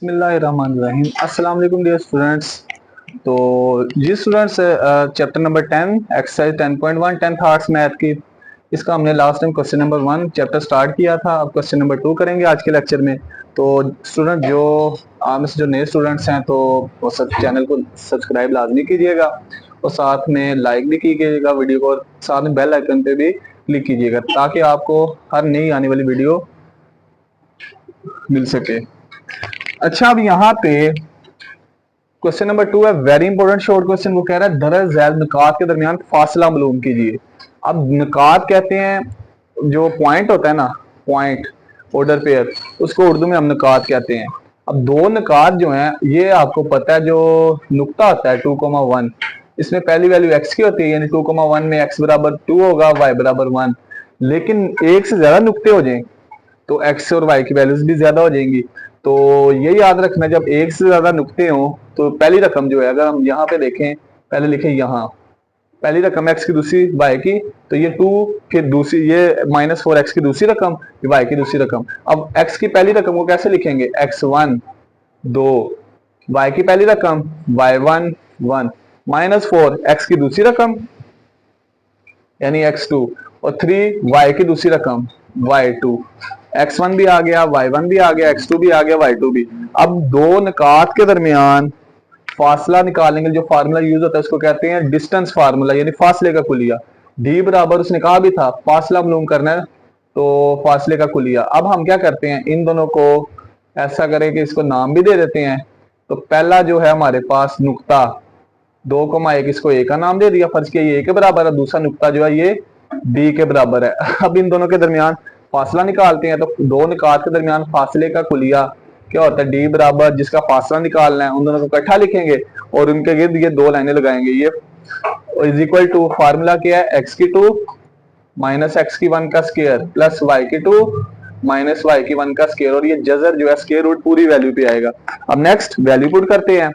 बिस्मिल्लाहिर्रहमानिर्रहीम। अस्सलाम वालेकुम डियर स्टूडेंट्स। तो जी students, chapter number 10 exercise 10.1 tenth arts math की, इसका हमने last time question number 1 chapter start किया था। अब क्वेश्चन नंबर 2 करेंगे आज के लेक्चर में। तो स्टूडेंट जो आप में से जो नए स्टूडेंट्स हैं तो वो सब चैनल को सब्सक्राइब लाजमी कीजिएगा और साथ में लाइक भी कीजिएगा वीडियो को, और साथ में बेल आइकन पे भी क्लिक कीजिएगा ताकि आपको हर नई आने वाली वीडियो मिल सके। अच्छा, अब यहाँ पे क्वेश्चन नंबर 2 है, वेरी इंपॉर्टेंट शॉर्ट क्वेश्चन। वो कह रहा है दरअसल झैल निकात के दरमियान फासला मालूम कीजिए। अब निकात कहते हैं जो पॉइंट होता है ना, पॉइंट ऑर्डर पेयर, उसको उर्दू में हम निकात कहते हैं। अब दो निकात जो हैं ये आपको पता है, जो नुक्ता होता है 2,1, इसमें पहली वैल्यू x की होती है, यानी 2,1 में x बराबर 2 होगा, y बराबर 1। लेकिन एक से ज्यादा नुक्ते हो जाएं तो x और y की वैल्यूज भी ज्यादा हो जाएंगी। तो ये याद रखना, जब एक से ज्यादा नुक्ते हों तो पहली रकम जो है, अगर हम यहाँ पे देखें, पहले लिखें यहाँ पहली रकम x की, दूसरी y की, तो ये 2, फिर दूसरी ये -4x की दूसरी रकम, y की दूसरी रकम। अब x की पहली रकम को कैसे लिखेंगे, x1 2, y की पहली रकम y1 1, -4 x की दूसरी रकम यानी x2, और 3 y की दूसरी रकम y2। x1 भी आ गया, y1 भी आ गया, x2 भी आ गया, y2 भी। अब दो निकात के दरमियान फासला निकालने के लिए जो फार्मूला यूज होता है उसको कहते हैं डिस्टेंस फार्मूला, यानी फासले का कुलिया। d बराबर, उसने कहा भी था फासला मालूम करना है तो फासले का कुलिया। अब हम क्या करते हैं, इन दोनों को ऐसा करें कि इसको नाम भी दे देते हैं। तो पहला जो है हमारे पास नुक्ता 2,1, इसको a का नाम दे दिया, फर्ज किया ये a के बराबर है। दूसरा नुक्ता जो है ये b के बराबर है। अब इन दोनों के दरमियान फासला निकालते हैं। तो दो निकात के दरमियान फासले का कुलिया क्या होता है, d बराबर, जिसका फासला निकालना है उन दोनों को इकट्ठा लिखेंगे और उनके गिर्द ये दो लाइनें लगाएंगे। ये इज इक्वल टू, फार्मूला क्या है, x की 2 माइनस x की 1 का स्क्वायर प्लस y की 2 माइनस y की 1 का स्क्वायर, और ये जजर जो है स्क्वायर रूट पूरी वैल्यू पे आएगा। अब नेक्स्ट वैल्यू पुट करते हैं।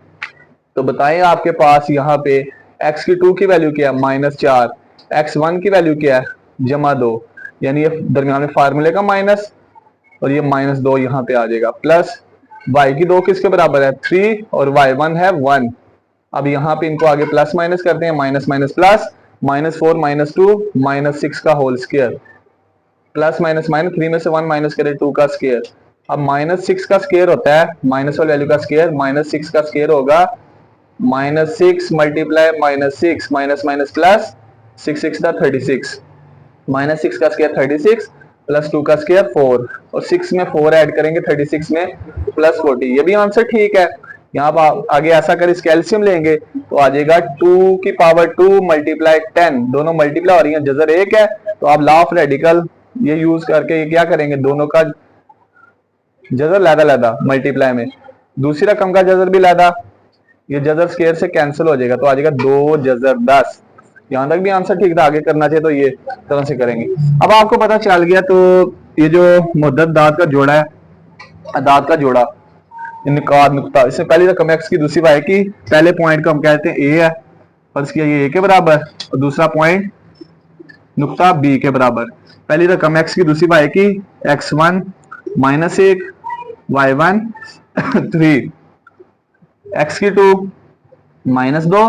तो बताएं आपके पास यहाँ पे x की 2 की वैल्यू क्या है, -4, x1 की वैल्यू क्या है, +2, यानी ये दरमियान में फार्मूले का माइनस, और ये -2 यहाँ पे आ जाएगा, प्लस y की 2 किसके बराबर है, 3, और y1 है 1। अब यहाँ पे इनको आगे प्लस माइनस करते हैं, माइनस माइनस प्लस, -4 -2 -6 का whole square, plus minus minus, 3 में से 1 माइनस करें 2 का स्क्वायर। अब -6 का स्क्वायर होता है माइनस वाली वैल्यू का स्क्वायर, -6 का स्क्वायर होगा -6 मल्टीप्लाई -6, माइनस माइनस प्लस, 6 6 था 36, -6 का स्क्वायर 36 प्लस 2 का स्क्वायर 4, और 6 में 4 ऐड करेंगे 36 में प्लस 40। ये भी आंसर ठीक है। यहाँ पर आगे ऐसा कर इस कैल्शियम लेंगे तो आ जाएगा 2 की पावर 2 मल्टीप्लाई 10, दोनों मल्टीप्लाई हो रही है, जजर एक है। तो आप लॉ ऑफ रेडिकल ये यूज करके ये क्या करेंगे, दोनों का जजर लैदा लैदा मल्टीप्लाई में, दूसरी रकम का जजर भी लैदा, ये जजर स्क्वायर से कैंसिल हो जाएगा तो आ जाएगा 2 जजर 10। यहां तक भी आंसर ठीक था, आगे करना चाहिए तो ये तरह से करेंगे। अब आपको पता चल गया, तो ये जो मुद्दत दाद का जोड़ा है, दाद का जोड़ा निकात नुक्ता, इससे पहली रकम x की दूसरी y की, पहले पॉइंट को हम कहते हैं a है, फर्ज किया ये a के बराबर, और दूसरा पॉइंट नुक्ता b के बराबर। पहली रकम x की दूसरी y की, x1 -1 y1 3, x की 2 -2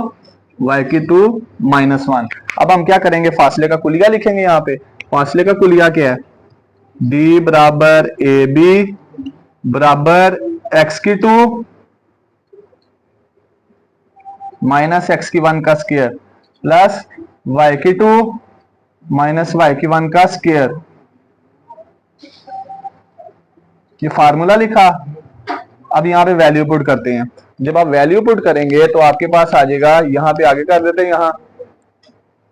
y की 2 -1। अब हम क्या करेंगे, फासले का कुलिया लिखेंगे। यहाँ पे फासले का कुलिया क्या है, d बराबर ab बराबर x की 2 माइनस x की 1 का स्क्वायर प्लस y की 2 माइनस y की 1 का स्क्वायर। ये फार्मूला लिखा। अब यहाँ पे वैल्यू पुट करते हैं। जब आप वैल्यू पुट करेंगे तो आपके पास आ जाएगा, यहाँ पे आगे कर देते हैं यहाँ।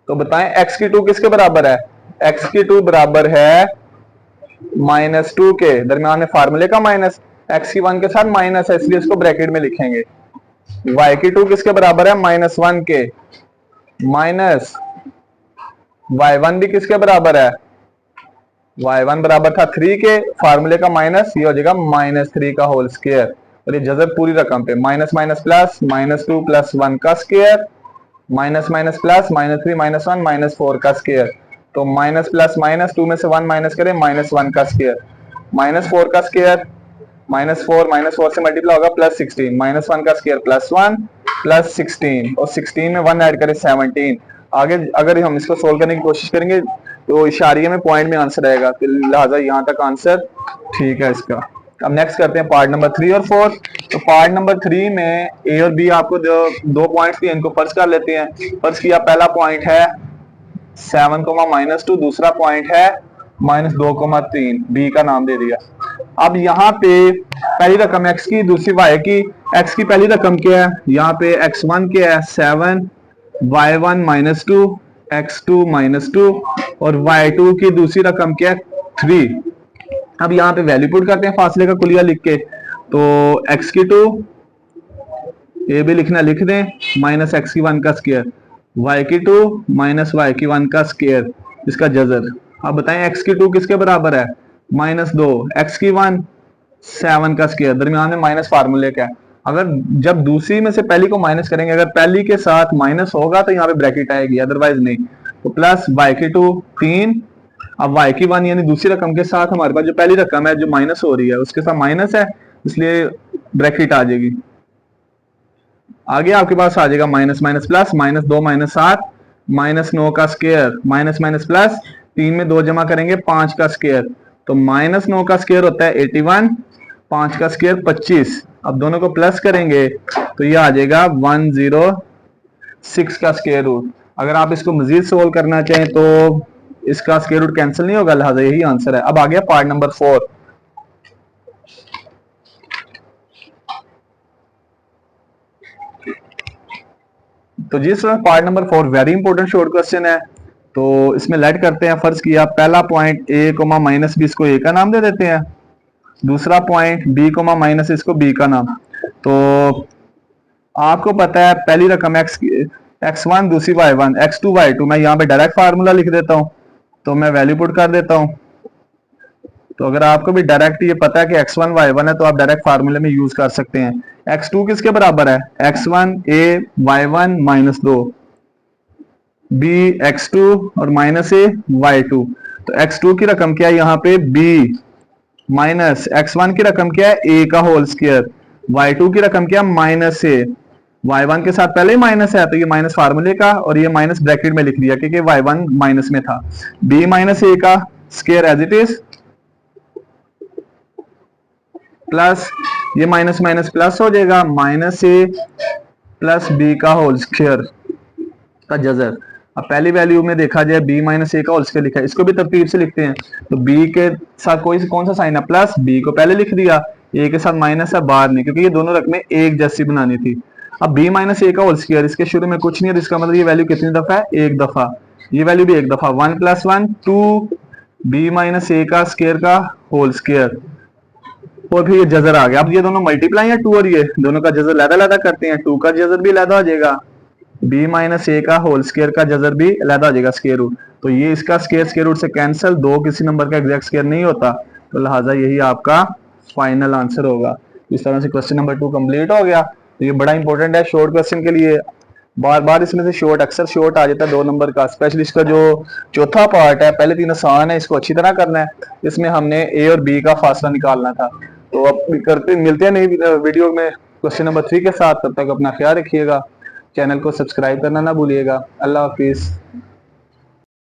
तो बताएं x की 2 किसके बराबर है, x की 2 बराबर है -2 के, दरमियान में फार्मूले का माइनस, x की 1 के साथ माइनस है इसलिए इसको ब्रैकेट में लिखेंगे। y की 2 किसके बराबर है, -1 के, माइनस y1 भी किसके बराबर है, y1 बराबर था 3 के, फार्मूले का माइनस, ये हो जाएगा -3 का होल स्क्वायर, और ये जजर पूरी रकम पे, माइनस माइनस प्लस, -2 प्लस 1 का स्क्वायर, माइनस माइनस प्लस, -3 -1 -4 का स्क्वायर। तो माइनस प्लस माइनस, 2 में से 1 माइनस करें, -1 का स्क्वायर, -4 का स्क्वायर, -4 से मल्टीप्लाई होगा +16, -1 का स्क्वायर +1 +16 और 16 में 1 ऐड करें 17। आगे अगर हम इसको सोल्व करने की कोशिश करेंगे तो इशारिये में पॉइंट में आंसर आएगा, तो लिहाजा यहाँ तक आंसर ठीक है इसका। अब नेक्स्ट करते हैं पार्ट नंबर 3 और 4। तो पार्ट नंबर 3 में ए और बी आपको जो 2 पॉइंट्स दिए इनको फर्ज कर लेते हैं। फर्ज किया, पहला पॉइंट है 7, -2, दूसरा पॉइंट है -2, 3, बी का नाम दे दिया। अब यहाँ पे पहली रकम x की, दूसरी y की। x की पहली रकम क्या है, यहाँ पे x1 क्या है 7, y1 -2, x2 -2 और y2 की दूसरी रकम क्या है 3। अब यहाँ पे वैल्यू पुट करते हैं फासले का कुलिया लिख के। तो x की 2, ये भी लिखना लिख दें, -x की 1 का स्क्वायर, y की 2 -y की 1 का स्क्वायर, इसका जजर। अब बताएं x की 2 किसके बराबर है, -2, x की 1 7 का स्क्वायर, दरमियान में माइनस फार्मूले का है। अगर जब दूसरी में से पहली को माइनस करेंगे, अगर पहली के साथ माइनस होगा तो यहाँ पे ब्रैकेट आएगी, अदरवाइज नहीं। तो प्लस y की 2 3, अब y की 1 यानी दूसरी रकम के साथ हमारे पास जो पहली रकम है जो माइनस हो रही है उसके साथ माइनस है, इसलिए ब्रैकेट आ जाएगी। आगे आपके पास आ जाएगा माइनस माइनस प्लस, -2 -7, -9 का स्क्वायर, माइनस माइनस प्लस, 3 में 2 जमा करेंगे 5 का स्क्वायर, तो -9 का स्क्वायर होता है 81, 5 का स्क्वायर 25। अब दोनों को प्लस करेंगे तो ये आ जाएगा 106 का स्क्वायर रूट। अगर आप इसको मजीद सोल्व करना चाहें तो इसका स्क्वायर रूट कैंसिल नहीं होगा, लिहाजा यही आंसर है। अब आ गया पार्ट नंबर 4। तो जिस part number 4 very important short question है, तो इसमें लेट करते हैं। फर्ज किया पहला पॉइंट a, -b, इसको a का नाम दे देते हैं। दूसरा पॉइंट b, माइनस, इसको b का नाम। तो आपको पता है पहली रकम x1, दूसरी y1, x2 y2, मैं यहाँ पे डायरेक्ट फार्मूला लिख देता हूँ, तो मैं वैल्यू पुट कर देता हूँ। तो अगर आपको भी डायरेक्ट ये पता है कि x1 y1 है तो आप डायरेक्ट फार्मूले में यूज कर सकते हैं। x2 किसके बराबर है, x1 a y1 -2, b x2 और -a y2। तो x2 की रकम क्या है यहाँ पे b, माइनस x1 की रकम क्या है a का होल स्क्वायर, y2 की रकम क्या है -a, y1 के साथ पहले ही माइनस है तो ये माइनस फार्मूले का, और ये माइनस ब्रैकेट में लिख दिया क्योंकि y1 माइनस में था। b -a का square as it is, plus ये माइनस माइनस प्लस हो जाएगा, -a प्लस b का होल स्क्वायर का जजर। अब पहली वैल्यू में देखा जाए b -a का होल स्क्वायर लिखा है, इसको भी तरतीब से लिखते हैं। तो b के साथ कौन सा साइन है, प्लस, b को पहले लिख दिया, a के साथ माइनस है बाद में, क्योंकि ये दोनों रकमें एक जैसी बनानी थी। अब b -a का होल स्क्वायर, इसके शुरू में कुछ नहीं है, इसका मतलब ये वैल्यू कितनी दफा है, एक दफा, ये वैल्यू भी एक दफा, 1 + 1 2, b -a का स्क्वायर का होल स्क्वायर, और फिर ये जजर आ गया। अब ये दोनों मल्टीप्लाई है 2 और ये दोनों का जजर लहदा करते हैं, 2 का जजर भी लहदा हो जाएगा, b -a का होल स्क्वायर का जजर भी लहदा हो जाएगा स्क्वायर रूट। तो ये इसका स्क्वायर रूट से कैंसिल, 2 किसी नंबर का एग्जैक्ट स्क्वायर नहीं होता, तो लिहाजा यही आपका फाइनल आंसर होगा। इस तरह से क्वेश्चन नंबर 2 कंप्लीट हो गया। तो ये बड़ा इंपॉर्टेंट है शॉर्ट क्वेश्चन के लिए, बार बार इसमें से शॉर्ट अक्सर शॉर्ट आ जाता है 2 नंबर का, स्पेशली इसका जो चौथा पार्ट है, पहले 3 आसान है, इसको अच्छी तरह करना है। इसमें हमने ए और बी का फासला निकालना था। तो अब मिलते हैं नई वीडियो में क्वेश्चन नंबर 3 के साथ। तब तक अपना ख्याल रखिएगा, चैनल को सब्सक्राइब करना ना भूलिएगा। अल्लाह हाफिज।